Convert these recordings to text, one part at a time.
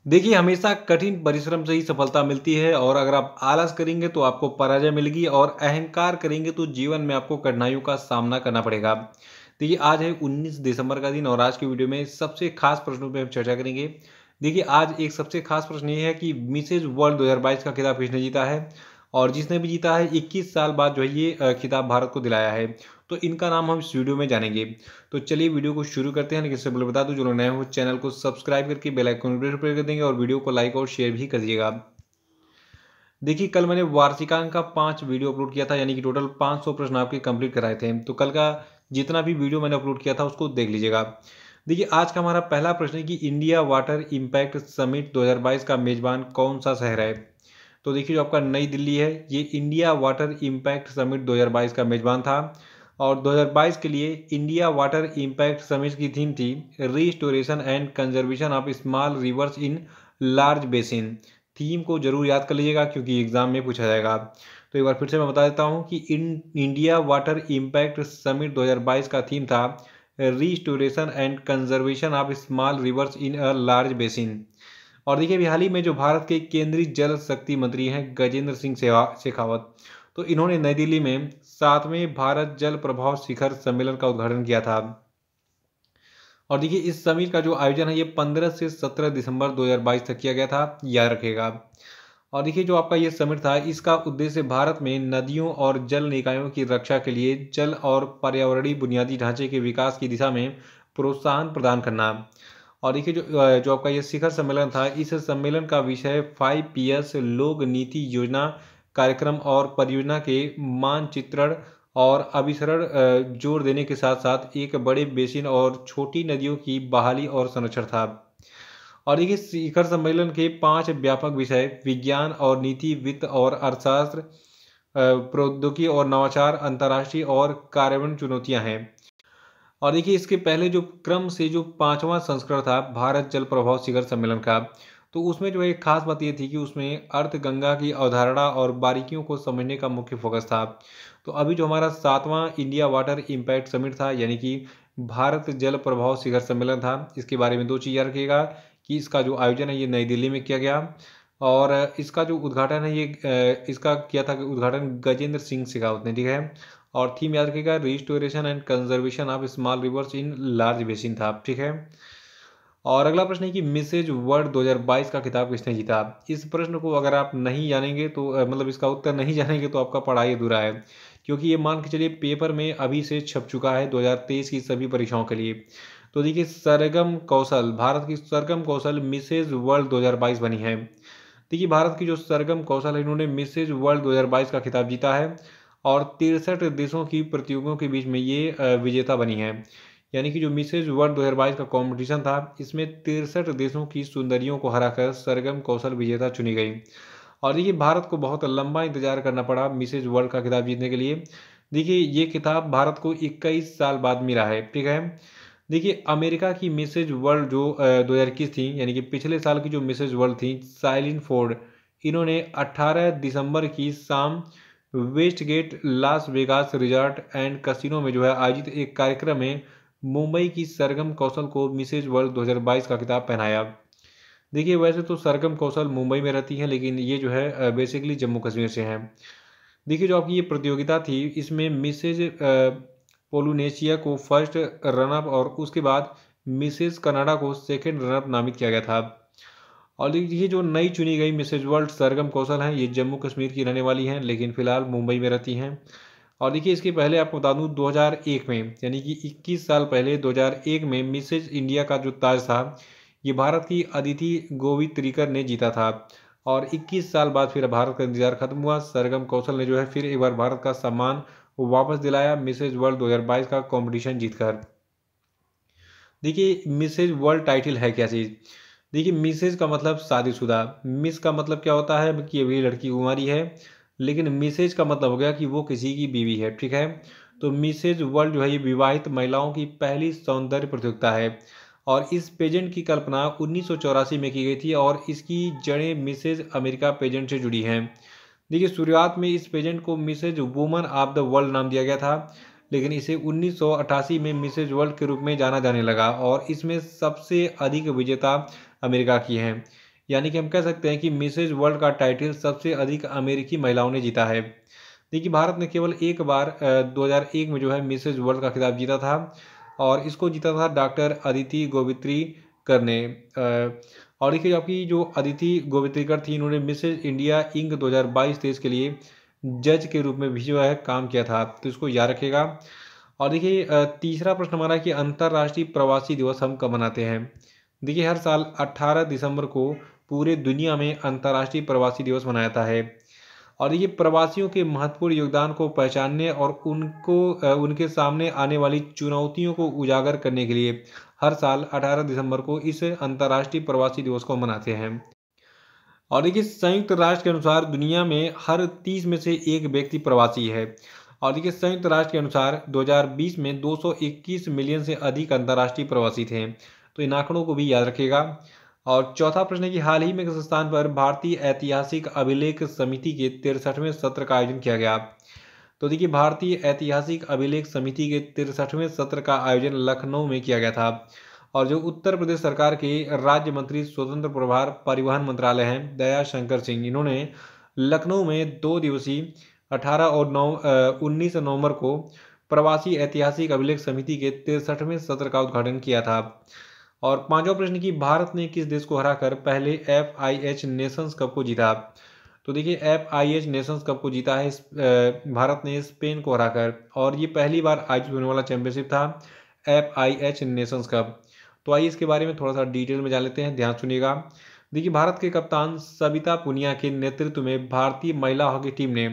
देखिए, हमेशा कठिन परिश्रम से ही सफलता मिलती है और अगर आप आलस करेंगे तो आपको पराजय मिलेगी और अहंकार करेंगे तो जीवन में आपको कठिनाइयों का सामना करना पड़ेगा। देखिए, आज है 19 दिसंबर का दिन और आज की वीडियो में सबसे खास प्रश्नों पे हम चर्चा करेंगे। देखिए, आज एक सबसे खास प्रश्न ये है कि मिसेज वर्ल्ड 2022 का खिताब किसने जीता है? और जिसने भी जीता है 21 साल बाद जो है ये खिताब भारत को दिलाया है। तो इनका नाम हम इस वीडियो में जानेंगे। तो चलिए वीडियो को शुरू करते हैं, लेकिन इससे पहले बता दूं जो लोग नए हो चैनल को सब्सक्राइब करके बेल आइकन प्रेस कर देंगे और वीडियो को लाइक और शेयर भी कर दीजिएगा। देखिए, कल मैंने वार्षिकांक का 5 वीडियो अपलोड किया था, यानी कि टोटल 500 प्रश्न आपके कंप्लीट कराए थे। तो कल का जितना भी वीडियो मैंने अपलोड किया था उसको देख लीजिएगा। देखिए, आज का हमारा पहला प्रश्न है कि इंडिया वाटर इम्पैक्ट समिट 2022 का मेजबान कौन सा शहर है? तो देखिए, जो आपका नई दिल्ली है ये इंडिया वाटर इम्पैक्ट समिट 2022 का मेजबान था। और 2022 के लिए इंडिया वाटर इम्पैक्ट समिट की थीम थी restoration and conservation of small reverse in large basin. Theme को जरूर याद कर लीजिएगा क्योंकि एग्जाम में पूछा जाएगा। तो एक बार फिर से मैं बता देता हूँ कि इंडिया वाटर इम्पैक्ट समिट 2022 का थीम था restoration and conservation of small reverse in a large basin. और देखिए, अभी हाल ही में जो भारत के केंद्रीय जल शक्ति मंत्री हैं गजेंद्र सिंह शेखावत, तो इन्होंने नई दिल्ली में 7वें भारत जल प्रभाव शिखर सम्मेलन का उद्घाटन किया था। और देखिए, इस समिट का जो आयोजन है ये 15 से 17 दिसंबर 2022 तक किया गया था, याद रखिएगा। और देखिए, जो आपका ये समिट था इसका उद्देश्य भारत में नदियों और जल निकायों की रक्षा के लिए जल और पर्यावरणीय बुनियादी ढांचे के विकास की दिशा में प्रोत्साहन प्रदान करना। और देखिए, जो आपका ये शिखर सम्मेलन था इस सम्मेलन का विषय 5PS लोक नीति योजना कार्यक्रम और परियोजना के मानचित्रण और अभिसरण जोर देने के साथ साथ एक बड़े बेसिन और छोटी नदियों की बहाली और संरक्षण था। और देखिए, शिखर सम्मेलन के 5 व्यापक विषय विज्ञान और नीति, वित्त और अर्थशास्त्र, प्रौद्योगिकी और नवाचार, अंतर्राष्ट्रीय और कार्यान्वयन चुनौतियां हैं। और देखिए, इसके पहले जो क्रम से जो 5वां संस्करण था भारत जल प्रभाव शिखर सम्मेलन का, तो उसमें जो एक खास बात ये थी कि उसमें अर्थ गंगा की अवधारणा और बारीकियों को समझने का मुख्य फोकस था। तो अभी जो हमारा 7वां इंडिया वाटर इम्पैक्ट समिट था, यानी कि भारत जल प्रभाव शिखर सम्मेलन था, इसके बारे में दो चीज़ याद रखिएगा कि इसका जो आयोजन है ये नई दिल्ली में किया गया और इसका जो उद्घाटन है ये इसका किया था उद्घाटन गजेंद्र सिंह शेखावत ने, ठीक है। और थीम याद रखिएगा restoration and conservation of small reverse in large basin था, ठीक है। और अगला प्रश्न है कि मिसेज वर्ल्ड 2022 का खिताब किसने जीता? इस प्रश्न को अगर आप नहीं जानेंगे तो मतलब इसका उत्तर नहीं जानेंगे तो आपका पढ़ाई अधूरा है, क्योंकि ये मान के चलिए पेपर में अभी से छप चुका है 2023 की सभी परीक्षाओं के लिए। तो देखिए, सरगम कौशल, भारत की सरगम कौशल मिसेज वर्ल्ड 2022 बनी है। देखिए, भारत की जो सरगम कौशल है इन्होंने मिसेज वर्ल्ड 2022 का खिताब जीता है और 63 देशों की प्रतियोगियों के बीच में ये विजेता बनी है। यानी कि जो मिसेज वर्ल्ड 2022 का कंपटीशन था इसमें 63 देशों की सुंदरियों को हराकर सरगम कौशल विजेता चुनी गई। और देखिए, भारत को बहुत लंबा इंतजार करना पड़ा मिसेज वर्ल्ड का खिताब जीतने के लिए। देखिए, ये खिताब भारत को 21 साल बाद मिला है, ठीक है। देखिए, अमेरिका की मिसेज वर्ल्ड जो 2021 थी, यानी कि पिछले साल की जो मिसेज वर्ल्ड थी साइलिन फोर्ड, इन्होंने 18 दिसंबर की शाम Westgate Las Vegas resort and casino में जो है आयोजित एक कार्यक्रम में मुंबई की सरगम कौशल को मिसेज वर्ल्ड 2022 का खिताब पहनाया। देखिए, वैसे तो सरगम कौशल मुंबई में रहती हैं, लेकिन ये जो है बेसिकली जम्मू कश्मीर से हैं। देखिए, जो आपकी ये प्रतियोगिता थी इसमें मिसेज पोलिनेशिया को फर्स्ट रनअप और उसके बाद मिसेज कनाडा को सेकंड रनअप नामित किया गया था। और देखिए, जो नई चुनी गई मिसेज वर्ल्ड सरगम कौशल हैं ये जम्मू कश्मीर की रहने वाली हैं, लेकिन फिलहाल मुंबई में रहती हैं। और देखिए, इसके पहले आपको बता दूं 2001 में, यानी कि 21 साल पहले 2001 में मिसेज इंडिया का जो ताज था ये भारत की अदिति गोवित्रिकर ने जीता था। और 21 साल बाद फिर भारत का इंतजार खत्म हुआ, सरगम कौशल ने जो है फिर एक बार भारत का सम्मान वापस दिलाया मिसेज वर्ल्ड 2022 का कंपटीशन जीतकर। देखिए, मिसेज वर्ल्ड टाइटल है क्या चीज़? देखिए, मिसेज का मतलब शादीशुदा, मिस का मतलब क्या होता है कि अभी लड़की कुंवारी है, लेकिन मिसेज का मतलब हो गया कि वो किसी की बीवी है, ठीक है। तो मिसेज वर्ल्ड जो है ये विवाहित महिलाओं की पहली सौंदर्य प्रतियोगिता है और इस पेजेंट की कल्पना 1984 में की गई थी और इसकी जड़ें मिसेज अमेरिका पेजेंट से जुड़ी हैं। देखिए, शुरुआत में इस पेजेंट को Mrs woman of the world नाम दिया गया था, लेकिन इसे 1988 में मिसेज वर्ल्ड के रूप में जाना जाने लगा और इसमें सबसे अधिक विजेता अमेरिका की हैं। यानी कि हम कह सकते हैं कि मिसेज वर्ल्ड का टाइटल सबसे अधिक अमेरिकी महिलाओं ने जीता है। देखिए भारत ने केवल एक बार 2001 में जो है मिसेज वर्ल्ड का खिताब जीता था और इसको जीता था डॉक्टर अदिति गोवित्री कर ने। और देखिए आपकी जो अदिति गोवित्रिकर थी, इन्होंने मिसेज इंडिया इंक 2022-23 के लिए जज के रूप में भी जो है काम किया था, तो इसको याद रखेगा। और देखिए तीसरा प्रश्न हमारा कि अंतर्राष्ट्रीय प्रवासी दिवस हम कब मनाते हैं। देखिए हर साल 18 दिसंबर को पूरे दुनिया में अंतर्राष्ट्रीय प्रवासी दिवस मनाया जाता है। और ये प्रवासियों के महत्वपूर्ण योगदान को पहचानने और उनके सामने आने वाली चुनौतियों को उजागर करने के लिए हर साल 18 दिसंबर को इस अंतर्राष्ट्रीय प्रवासी दिवस को मनाते हैं। और देखिए संयुक्त राष्ट्र के अनुसार दुनिया में हर 30 में से एक व्यक्ति प्रवासी है। और देखिए संयुक्त राष्ट्र के अनुसार 2020 में 221 मिलियन से अधिक अंतर्राष्ट्रीय प्रवासी थे, तो इन आंकड़ों को भी याद रखिएगा। और चौथा प्रश्न है कि हाल ही में किस स्थान पर भारतीय ऐतिहासिक अभिलेख समिति के 63वें सत्र का आयोजन किया गया। तो देखिए भारतीय ऐतिहासिक अभिलेख समिति के 63वें सत्र का आयोजन लखनऊ में किया गया था। और जो उत्तर प्रदेश सरकार के राज्य मंत्री स्वतंत्र प्रभार परिवहन मंत्रालय हैं दया शंकर सिंह, इन्होंने लखनऊ में 2 दिवसीय 18 और 19 नवंबर को प्रवासी ऐतिहासिक अभिलेख समिति के 63वें सत्र का उद्घाटन किया था। और पांचवा प्रश्न की भारत ने किस देश को हराकर पहले FIH नेशंस कप को जीता। तो देखिए FIH नेशंस कप को जीता है भारत ने स्पेन को हराकर, और ये पहली बार आयोजित होने वाला चैंपियनशिप था FIH नेशंस कप। तो आइए इसके बारे में थोड़ा सा डिटेल में जान लेते हैं, ध्यान सुनिएगा। देखिए भारत के कप्तान सविता पुनिया के नेतृत्व में भारतीय महिला हॉकी टीम ने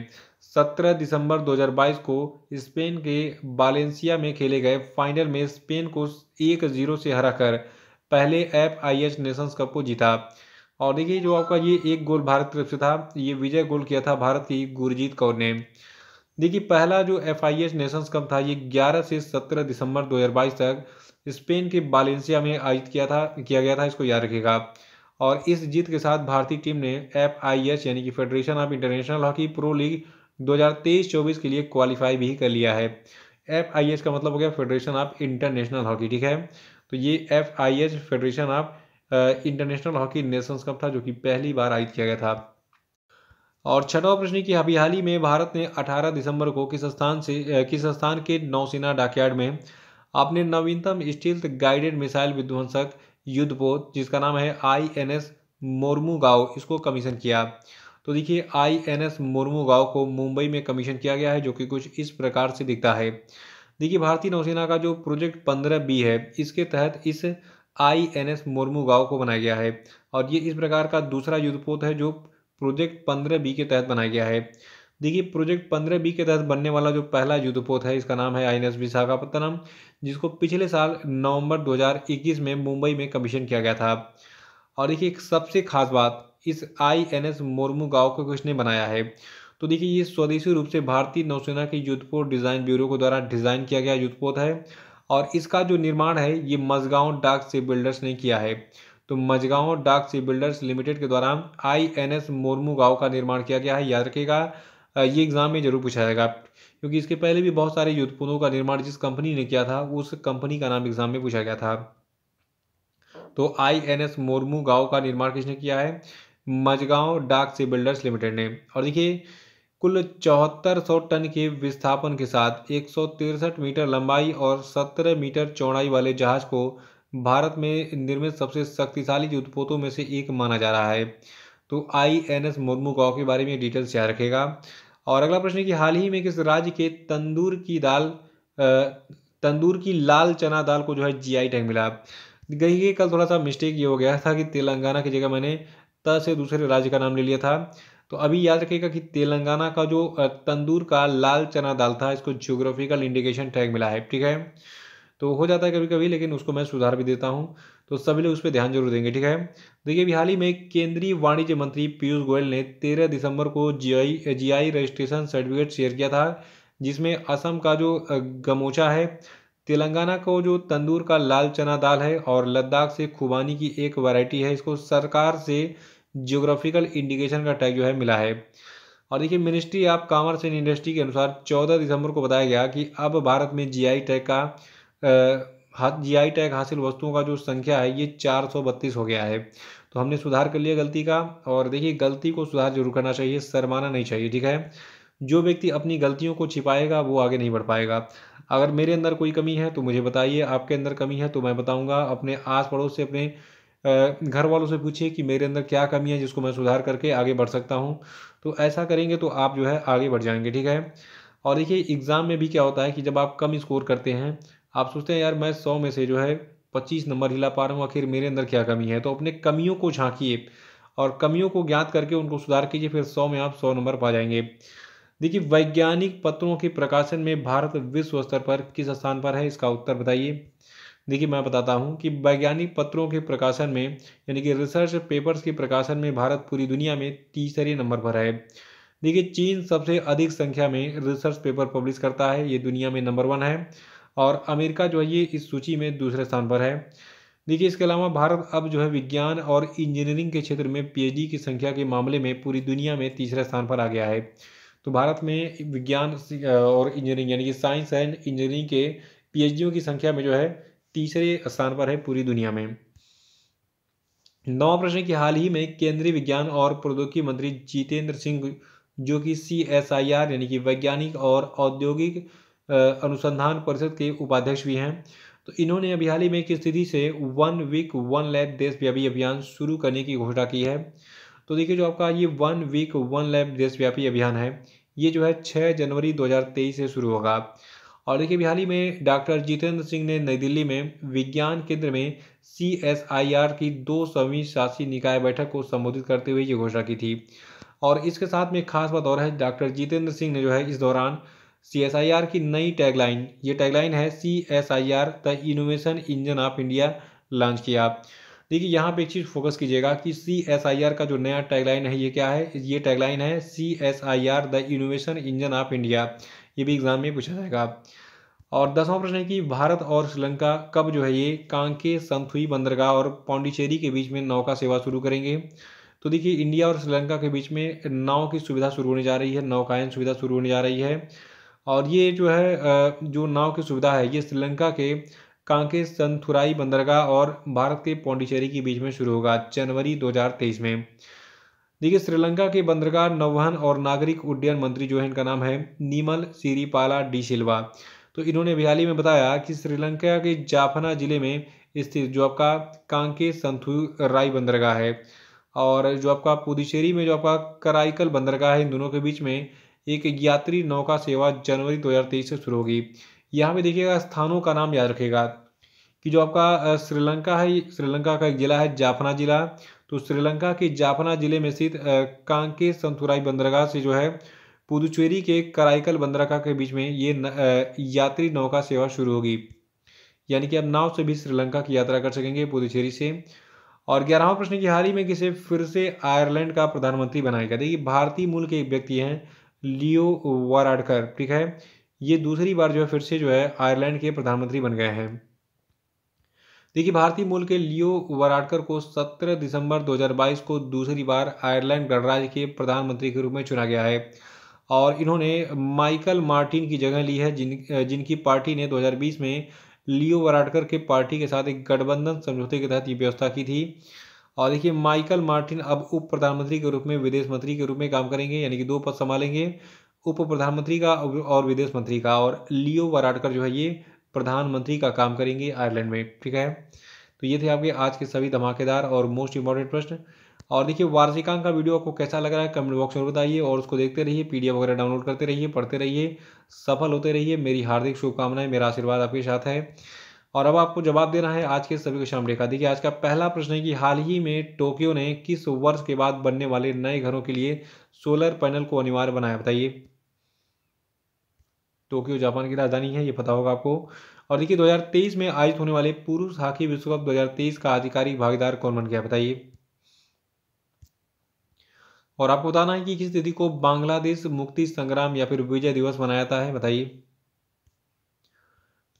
17 दिसंबर 2022 को स्पेन के बालेंसिया में खेले गए फाइनल में स्पेन को 1-0 से हराकर पहले FIH नेशंस कप को जीता। और देखिए जो आपका ये एक गोल भारत की तरफ से था, ये विजय गोल किया था भारत की गुरजीत कौर ने। देखिए पहला जो FIH नेशंस कप था ये 11 से 17 दिसंबर 2022 तक स्पेन के बालेंसिया में आयोजित किया गया था, इसको याद रखिएगा। और इस जीत के साथ भारतीय टीम ने FIH यानी कि federation of international hockey pro league 2023-24 के लिए क्वालिफाई भी कर लिया है। FIH का मतलब हो गया फेडरेशन ऑफ इंटरनेशनल हॉकी, ठीक है। तो ये FIH federation of international hockey Nations cup था जो कि पहली बार आयोजित किया गया था। और छठवां प्रश्न की अभी हाल ही में भारत ने 18 दिसंबर को किस स्थान के नौसेना डॉकयार्ड में अपने नवीनतम स्टील्थ गाइडेड मिसाइल विध्वंसक युद्धपोत जिसका नाम है INS मोर्मुगांव, इसको कमीशन किया। तो देखिए INS मोर्मुगांव को मुंबई में कमीशन किया गया है, जो कि कुछ इस प्रकार से दिखता है। देखिए भारतीय नौसेना का जो प्रोजेक्ट 15B है, इसके तहत इस INS मोर्मुगांव को बनाया गया है। और ये इस प्रकार का दूसरा युद्धपोत है जो प्रोजेक्ट 15B के तहत बनाया गया है। देखिए प्रोजेक्ट 15B के तहत बनने वाला जो पहला युद्धपोत है, इसका नाम है INS विशाखापत्तनम, जिसको पिछले साल नवंबर 2021 में मुंबई में कमीशन किया गया था। और देखिए एक सबसे खास बात, इस INS मोर्मुगांव को किसने बनाया है। तो देखिए ये स्वदेशी रूप से भारतीय नौसेना के युद्धपोत डिजाइन ब्यूरो के द्वारा डिजाइन किया गया युद्धपोत है। और इसका जो निर्माण है ये मझगांव डाक शिप बिल्डर्स ने किया है। तो मझगांव डाक शिप बिल्डर्स लिमिटेड के द्वारा INS मोर्मुगांव का निर्माण किया गया है, याद रखिएगा। ये एग्जाम में जरूर पूछा जाएगा, क्योंकि इसके पहले भी बहुत सारे युद्धपोतों का निर्माण जिस कंपनी ने किया था उस कंपनी का नाम एग्जाम में पूछा गया था। तो INS मोर्मुगांव का निर्माण किसने किया है, मझगांव डाक शिप बिल्डर्स लिमिटेड ने। और देखिए कुल 7400 टन के विस्थापन के साथ 163 मीटर लंबाई और 17 मीटर चौड़ाई वाले जहाज को भारत में निर्मित सबसे शक्तिशाली युद्धपोतों में से एक माना जा रहा है। तो INS मोर्मुगांव के बारे में डिटेल्स याद रखेगा। और अगला प्रश्न है कि हाल ही में किस राज्य के तंदूर की लाल चना दाल को जो है GI टैग मिला। देखिए कल थोड़ा सा मिस्टेक ये हो गया था कि तेलंगाना की जगह मैंने से दूसरे राज्य का नाम ले लिया था। तो अभी याद रखिएगा कि तेलंगाना का जो तंदूर का लाल चना दाल था, इसको ज्योग्राफिकल इंडिकेशन टैग मिला है, ठीक है। तो हो जाता है कभी कभी, लेकिन उसको मैं सुधार भी देता हूँ, तो सभी लोग उस पर ध्यान जरूर देंगे, ठीक है। देखिए अभी हाल ही में केंद्रीय वाणिज्य मंत्री पीयूष गोयल ने 13 दिसंबर को GI रजिस्ट्रेशन सर्टिफिकेट शेयर किया था, जिसमें असम का जो गमोचा है, तेलंगाना को जो तंदूर का लाल चना दाल है, और लद्दाख से खुबानी की एक वैरायटी है, इसको सरकार से ज्योग्राफिकल इंडिकेशन का टैग जो है मिला है। और देखिए ministry of commerce and industry के अनुसार 14 दिसंबर को बताया गया कि अब भारत में GI टैग का जीआई टैग हासिल वस्तुओं का जो संख्या है ये 432 हो गया है। तो हमने सुधार कर लिया गलती का। और देखिए गलती को सुधार जरूर करना चाहिए, शर्माना नहीं चाहिए, ठीक है। जो व्यक्ति अपनी गलतियों को छिपाएगा वो आगे नहीं बढ़ पाएगा। अगर मेरे अंदर कोई कमी है तो मुझे बताइए, आपके अंदर कमी है तो मैं बताऊंगा। अपने आस पड़ोस से, अपने घर वालों से पूछिए कि मेरे अंदर क्या कमी है जिसको मैं सुधार करके आगे बढ़ सकता हूँ। तो ऐसा करेंगे तो आप जो है आगे बढ़ जाएंगे, ठीक है। और देखिए एग्ज़ाम में भी क्या होता है कि जब आप कम स्कोर करते हैं, आप सोचते हैं यार मैं 100 में से जो है 25 नंबर ही ला पा रहा हूँ, आखिर मेरे अंदर क्या कमी है। तो अपने कमियों को झांकिए और कमियों को ज्ञात करके उनको सुधार कीजिए, फिर 100 में आप 100 नंबर पा जाएंगे। देखिए वैज्ञानिक पत्रों के प्रकाशन में भारत विश्व स्तर पर किस स्थान पर है, इसका उत्तर बताइए। देखिए मैं बताता हूँ कि वैज्ञानिक पत्रों के प्रकाशन में, यानी कि रिसर्च पेपर्स के प्रकाशन में भारत पूरी दुनिया में तीसरे नंबर पर है। देखिए चीन सबसे अधिक संख्या में रिसर्च पेपर पब्लिश करता है, ये दुनिया में नंबर 1 है। और अमेरिका जो है ये इस सूची में दूसरे स्थान पर है। देखिए इसके अलावा भारत अब जो है विज्ञान और इंजीनियरिंग के क्षेत्र में पीएचडी की संख्या के मामले में पूरी दुनिया में तीसरे स्थान पर आ गया है। तो भारत में विज्ञान और इंजीनियरिंग यानी कि साइंस एंड इंजीनियरिंग के पीएचडीओ की संख्या में जो है तीसरे स्थान पर है पूरी दुनिया में। 9 प्रश्न की हाल ही में केंद्रीय विज्ञान और प्रौद्योगिकी मंत्री जितेंद्र सिंह, जो कि सीएसआईआर यानी कि वैज्ञानिक और औद्योगिक अनुसंधान परिषद के उपाध्यक्ष भी हैं। तो इन्होंने अभी हाल ही में एक स्थिति से 1 वीक 1 लैब देशव्यापी अभियान शुरू करने की घोषणा की है। तो देखिए जो आपका ये 1 वीक 1 लैब देशव्यापी अभियान है, ये जो है 6 जनवरी 2023 से शुरू होगा। और देखिए अभी हाल ही में डॉक्टर जितेंद्र सिंह ने नई दिल्ली में विज्ञान केंद्र में सीएसआईआर की 200वीं शासी निकाय बैठक को संबोधित करते हुए ये घोषणा की थी। और इसके साथ में खास बात और है, डॉक्टर जितेंद्र सिंह ने जो है इस दौरान सीएसआईआर की नई टैगलाइन, ये टैगलाइन है CSIR the innovation engine of India, launch किया। देखिए यहाँ पे एक चीज़ फोकस कीजिएगा कि सीएसआईआर का जो नया टैगलाइन है ये क्या है। ये टैगलाइन है CSIR the innovation engine of India. ये भी एग्जाम में पूछा जाएगा। और 10वां प्रश्न है कि भारत और श्रीलंका कब जो है ये कांके संथुई बंदरगाह और पौंडीचेरी के बीच में नौका सेवा शुरू करेंगे। तो देखिए इंडिया और श्रीलंका के बीच में नाव की सुविधा शुरू होने जा रही है, नौकायन सुविधा शुरू होने जा रही है। और ये जो है जो नाव की सुविधा है ये श्रीलंका के कांके संथुराई बंदरगाह और भारत के पौंडीचेरी के बीच में शुरू होगा जनवरी 2023 में। देखिए श्रीलंका के बंदरगाह नौवहन और नागरिक उड्डयन मंत्री जो है इनका नाम है नीमल सिरिपाला डी सिल्वा। तो इन्होंने हाल ही में बताया कि श्रीलंका के जाफना जिले में स्थित जो आपका कांके संथुराई बंदरगाह है और जो आपका पुदुचेरी में जो आपका कराईकल बंदरगाह है, इन दोनों के बीच में एक यात्री नौका सेवा जनवरी 2023 से शुरू होगी। यहाँ पे देखिएगा स्थानों का नाम याद रखेगा कि जो आपका श्रीलंका है, श्रीलंका का एक जिला है जाफना जिला। तो श्रीलंका के जाफना जिले में स्थित कांके संथुराई बंदरगाह से जो है पुदुचेरी के कराईकल बंदरगाह के बीच में ये यात्री नौका सेवा शुरू होगी। यानी कि आप नाव से भी श्रीलंका की यात्रा कर सकेंगे पुदुचेरी से। और 11वां प्रश्न की हाल ही में किसे फिर से आयरलैंड का प्रधानमंत्री बनाया गया। देखिए भारतीय मूल के एक व्यक्ति हैं लियो वाराडकर, ठीक है। ये दूसरी बार जो है फिर से जो है आयरलैंड के प्रधानमंत्री बन गए हैं। देखिए भारतीय मूल के लियो वाराडकर को 17 दिसंबर 2022 को दूसरी बार आयरलैंड गणराज्य के प्रधानमंत्री के रूप में चुना गया है। और इन्होंने माइकल मार्टिन की जगह ली है जिनकी पार्टी ने 2020 में लियो वाराडकर के पार्टी के साथ एक गठबंधन समझौते के तहत ये व्यवस्था की थी। और देखिए माइकल मार्टिन अब उप प्रधानमंत्री के रूप में विदेश मंत्री के रूप में काम करेंगे, यानी कि 2 पद संभालेंगे, उप प्रधानमंत्री का और विदेश मंत्री का। और लियो वाराडकर जो है ये प्रधानमंत्री का काम करेंगे आयरलैंड में, ठीक है। तो ये थे आपके आज के सभी धमाकेदार और मोस्ट इंपॉर्टेंट प्रश्न। और देखिए वार्षिकांक का वीडियो आपको कैसा लग रहा है कमेंट बॉक्स में बताइए और उसको देखते रहिए, पीडीएफ वगैरह डाउनलोड करते रहिए, पढ़ते रहिए, सफल होते रहिए। मेरी हार्दिक शुभकामनाएं, मेरा आशीर्वाद आपके साथ है। और अब आपको जवाब देना है आज के सभी क्वेश्चन रेखा। देखिए आज का पहला प्रश्न है कि हाल ही में टोक्यो ने किस वर्ष के बाद बनने वाले नए घरों के लिए सोलर पैनल को अनिवार्य बनाया, बताइए। टोक्यो जापान की राजधानी है, ये पता होगा आपको। और देखिए 2023 में आयोजित होने वाले पुरुष हॉकी विश्व कप 2023 का आधिकारिक भागीदार कौन बन गया, बताइए। और आपको बताना है कि किस तिथि को बांग्लादेश मुक्ति संग्राम या फिर विजय दिवस मनाया जाता है, बताइए।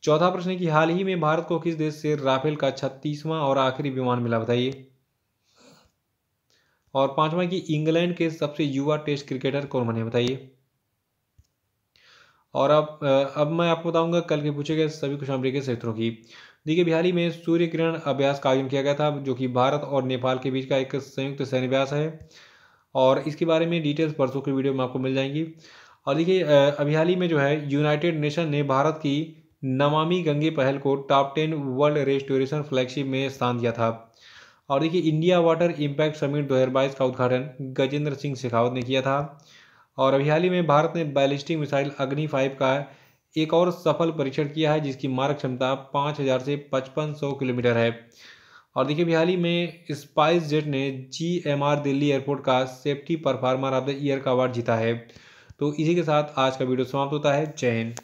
चौथा प्रश्न है कि हाल ही में भारत को किस देश से राफेल का 36वां और आखिरी विमान मिला, बताइए। और पांचवा कि इंग्लैंड के सबसे युवा टेस्ट क्रिकेटर कौन बने, बताइए। और अब मैं आपको बताऊंगा कल के पूछे गए सभी क्वेश्चन के क्षेत्रों की। देखिए, हाल ही में सूर्य किरण अभ्यास का आयोजन किया गया था, जो कि भारत और नेपाल के बीच का एक संयुक्त सैन्य अभ्यास है। और इसके बारे में डिटेल्स परसों की वीडियो में आपको मिल जाएंगी। और देखिए, अभी हाल ही में जो है यूनाइटेड नेशन ने भारत की नमामि गंगे पहल को टॉप 10 वर्ल्ड रेस्टोरेशन फ्लैगशिप में स्थान दिया था। और देखिए, इंडिया वाटर इम्पैक्ट समिट 2022 का उद्घाटन गजेंद्र सिंह शेखावत ने किया था। और अभी हाल ही में भारत ने बैलिस्टिक मिसाइल अग्नि 5 का एक और सफल परीक्षण किया है, जिसकी मारक क्षमता 5000 से 5500 किलोमीटर है। और देखिए, अभी हाल ही में स्पाइस जेट ने GMR दिल्ली एयरपोर्ट का safety performer of the year का अवार्ड जीता है। तो इसी के साथ आज का वीडियो समाप्त होता है। जय हिंद।